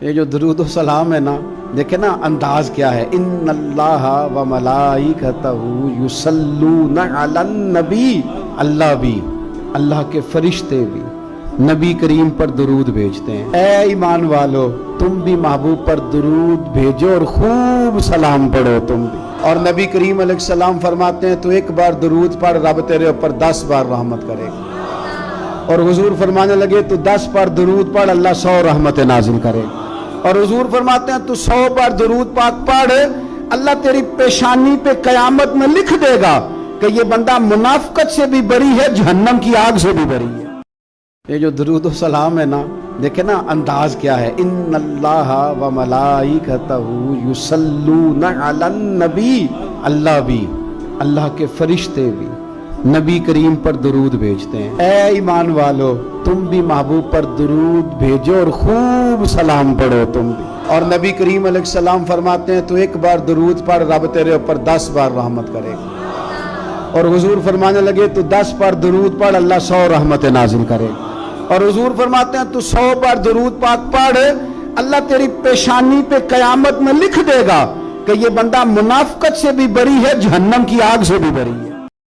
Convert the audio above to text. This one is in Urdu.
یہ جو درود و سلام ہے نا، دیکھیں نا انداز کیا ہے۔ ان اللہ و ملائکتہ یصلون علی النبی، اللہ بھی، اللہ کے فرشتے بھی نبی کریم پر درود بھیجتے ہیں۔ اے ایمان والو، تم بھی محبوب پر درود بھیجو اور خوب سلام پڑھو تم بھی۔ اور نبی کریم علیہ السلام فرماتے ہیں تو ایک بار درود پڑھ، رب تیرے اوپر 10 بار رحمت کرے گا۔ اور حضور فرمانے لگے تو 10 بار درود پڑھ، اللہ 100 رحمت نازل کرے گا۔ اور حضور فرماتے ہیں تو 100 بار درود پاک پڑھ، اللہ تیری پیشانی پہ قیامت میں لکھ دے گا کہ یہ بندہ منافقت سے بھی بری ہے، جہنم کی آگ سے بھی بری ہے۔ یہ جو درود و سلام ہے نا، دیکھیں نا انداز کیا ہے۔ ان اللہ و ملائکتہ یصلون علی النبی، اللہ بھی، اللہ کے فرشتے بھی نبی کریم پر درود بھیجتے ہیں۔ اے ایمان والو، تم بھی محبوب پر درود بھیجو اور خوب سلام پڑھو تم بھی۔ اور نبی کریم علیہ السلام فرماتے ہیں تو ایک بار درود پڑھ، رب تیرے اوپر 10 بار رحمت کرے گا۔ اور حضور فرمانے لگے تو 10 بار درود پڑھ، اللہ 100 رحمت نازل کرے گا۔ اور حضور فرماتے ہیں تو 100 بار درود پاک پڑھ، اللہ تیری پیشانی پہ قیامت میں لکھ دے گا کہ یہ بندہ منافقت سے بھی بری ہے، جہنم کی آگ سے بھی بری ہے۔